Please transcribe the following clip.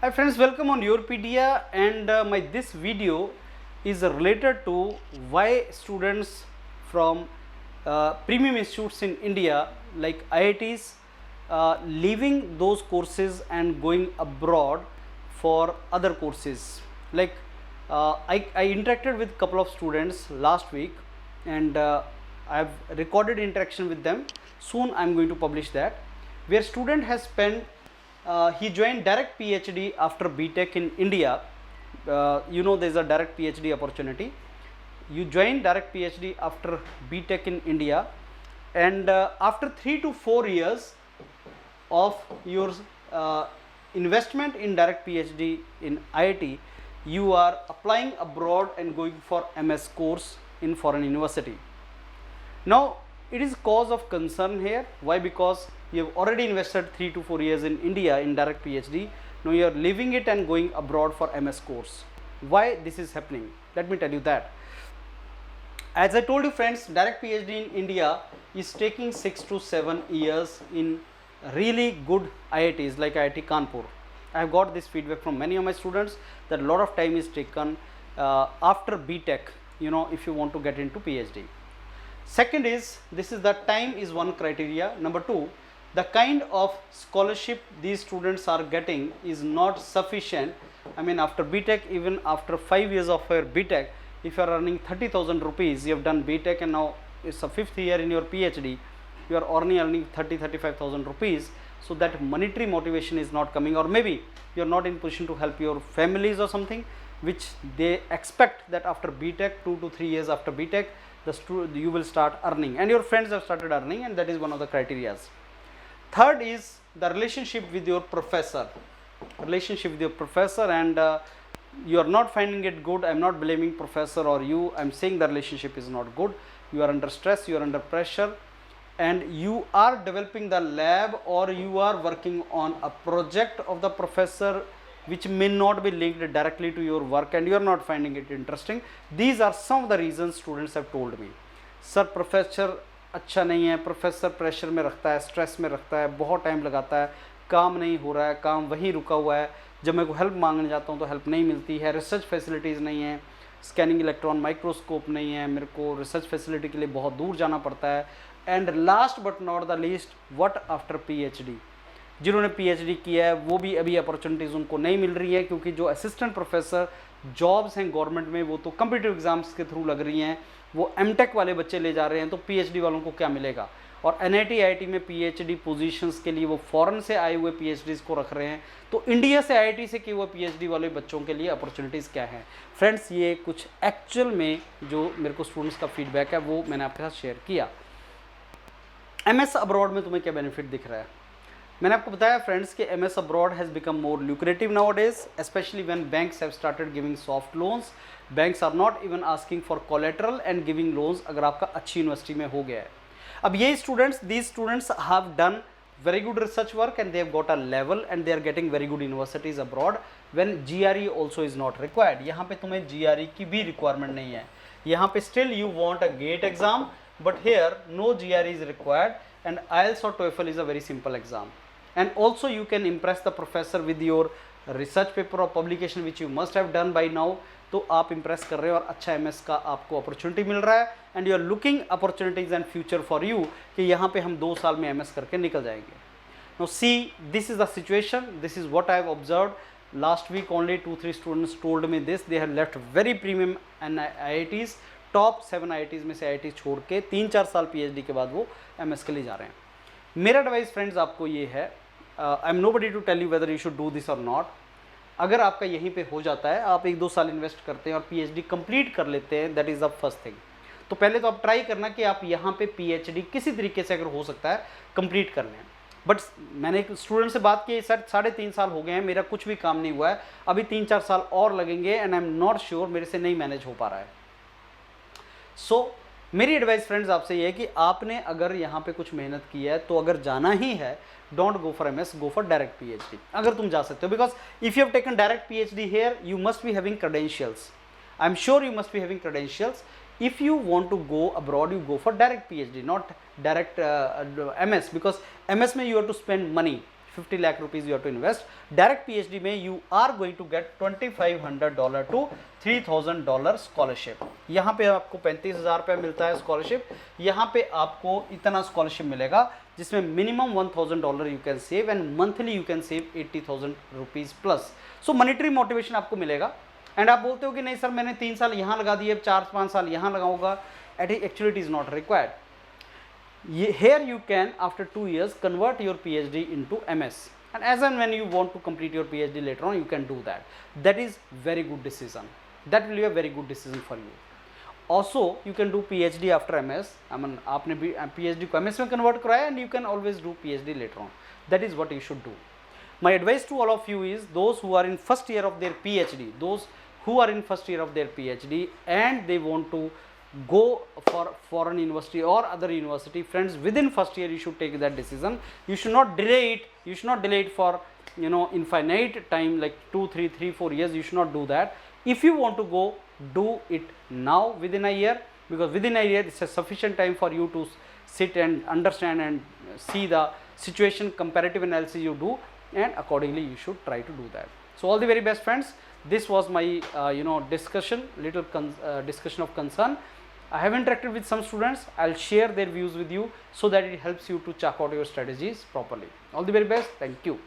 Hi friends, welcome on Europedia, and my this video is related to why students from premium institutes in India like IITs leaving those courses and going abroad for other courses. Like I interacted with a couple of students last week, and I've recorded interaction with them. Soon I'm going to publish that, where student has spent he joined direct PhD after BTech in India. There's a direct PhD opportunity. You join direct PhD after BTech in India, and after 3 to 4 years of your investment in direct PhD in IIT, you are applying abroad and going for MS course in foreign university. Now it is cause of concern here. Why? Because you have already invested 3 to 4 years in India in direct PhD. Now you are leaving it and going abroad for MS course. Why this is happening? Let me tell you that. As I told you friends, direct PhD in India is taking 6 to 7 years in really good IITs like IIT Kanpur. I have got this feedback from many of my students that a lot of time is taken after BTech, if you want to get into PhD. Second is, this is the time is one criteria. Number two, the kind of scholarship these students are getting is not sufficient. I mean, after BTech, even after 5 years of your BTech, if you are earning 30,000 rupees, you have done BTech and now it's a 5th year in your PhD, you are earning 35,000 rupees. So that monetary motivation is not coming, or maybe you are not in position to help your families or something, which they expect that after BTech, 2 to 3 years after BTech, you will start earning, and your friends have started earning, and that is one of the criteria. Third is the relationship with your professor. And you are not finding it good. I am not blaming professor or you. I am saying the relationship is not good. You are under stress, you are under pressure, and you are developing the lab or you are working on a project of the professor which may not be linked directly to your work, and you are not finding it interesting. These are some of the reasons students have told me. Sir, professor अच्छा नहीं है, professor pressure में रखता है, stress में रखता है, बहुत टाइम लगाता है, काम नहीं हो रहा है, काम वहीं रुका हुआ है, जब मैं को हेल्प मांगने जाता हूँ तो हेल्प नहीं मिलती है, रिसर्च फैसिलिटीज़ नहीं है, स्कैनिंग इलेक्ट्रॉन माइक्रोस्कोप नहीं है, मेरे को रिसर्च फैसिलिटी के लिए बहुत दूर जाना पड़ता है, and last but not the least, what after PhD. जिन्होंने PhD किया है वो भी अभी अपॉर्चुनिटीज़ उनको नहीं मिल रही है, क्योंकि जो असिस्टेंट प्रोफेसर जॉब्स हैं गवर्नमेंट में वो तो कम्पिटिटिव एग्जाम्स के थ्रू लग रही हैं, वो MTech वाले बच्चे ले जा रहे हैं, तो PhD वालों को क्या मिलेगा. और NIT IIT में PhD पोजीशंस के लिए वो फॉरेन से आए हुए PhDs को रख रहे हैं, तो इंडिया से IIT से किए हुए PhD वाले बच्चों के लिए अपॉर्चुनिटीज़ क्या हैं. फ्रेंड्स, ये कुछ एक्चुअल में जो मेरे को स्टूडेंट्स का फीडबैक है वो मैंने आपके साथ शेयर किया. MS अब्रॉड में तुम्हें क्या बेनिफिट दिख रहा है? मैंने आपको बताया फ्रेंड्स कि MS abroad has become more lucrative nowadays, especially when banks have started giving soft loans. Banks are not even asking for collateral and giving loans अगर आपका अच्छी यूनिवर्सिटी में हो गया है. अब ये students, these students have done very good research work and they have got a level and they are getting very good universities abroad when GRE also is not required. यहाँ पे तुम्हें GRE की भी requirement नहीं है. यहाँ पे still you want a GATE exam, but here no GRE is required and IELTS or TOEFL is a very simple exam. And also you can impress the professor with your research paper or publication which you must have done by now. तो आप impress कर रहे हो और अच्छा MS का आपको opportunity मिल रहा है and you are looking opportunities and future for you कि यहाँ पे हम 2 साल में MS करके निकल जाएंगे. Now see, this is the situation. This is what I have observed. Last week only 2-3 students told me this. They have left very premium IITs, top 7 IITs में से IIT छोड़ के 3-4 साल PhD के बाद वो MS के लिए जा रहे हैं. मेरा एडवाइस फ्रेंड्स आपको ये है, I am nobody to tell you whether you should do this और नॉट. अगर आपका यहीं पे हो जाता है, आप 1-2 साल इन्वेस्ट करते हैं और PhD कंप्लीट कर लेते हैं, that is the first thing. तो पहले तो आप ट्राई करना कि आप यहाँ पे PhD किसी तरीके से अगर हो सकता है कंप्लीट कर लें. बट मैंने एक स्टूडेंट से बात की, सर 3.5 साल हो गए हैं, मेरा कुछ भी काम नहीं हुआ है, अभी 3-4 साल और लगेंगे and I am not sure, मेरे से नहीं मैनेज हो पा रहा है. सो मेरी एडवाइस फ्रेंड्स आपसे ये है कि आपने अगर यहाँ पे कुछ मेहनत की है तो अगर जाना ही है, don't go for MS, go for direct PhD अगर तुम जा सकते हो. Because if you have taken direct PhD here, you must be having credentials. I am sure you must be having credentials. If you want to go abroad, you go for direct PhD, not direct MS, because MS में you have to spend money. 50 lakh rupees you have to invest. Direct PhD में you are going to get $2,500 to $3,000 scholarship. यहाँ पे आपको 35,000 रुपये मिलता है scholarship. यहाँ पे आपको इतना स्कॉलरशिप मिलेगा जिसमें minimum $1,000 you can save and monthly you can save 80,000 rupees plus. So monetary motivation आपको मिलेगा. एंड आप बोलते हो कि नहीं सर मैंने 3 साल यहाँ लगा दिए, 4-5 साल यहाँ लगाऊंगा. Actually it is not required. Here you can after 2 years convert your PhD into MS, and as and when you want to complete your PhD later on you can do that. That is very good decision. That will be a very good decision for you. Also you can do PhD after MS. I mean आपने भी PhD को MS में convert कराया and you can always do PhD later on. That is what you should do. My advice to all of you is those who are in first year of their PhD, those who are in first year of their PhD and they want to go for foreign university or other university, friends, within first year you should take that decision. You should not delay it. You should not delay it for infinite time like 2, 3, 4 years. You should not do that. If you want to go, do it now within a year, because within a year it's a sufficient time for you to sit and understand and see the situation, comparative analysis you do, and accordingly you should try to do that. So all the very best, friends. This was my discussion, discussion of concern. I have interacted with some students. I'll share their views with you so that it helps you to chart out your strategies properly. All the very best. Thank you.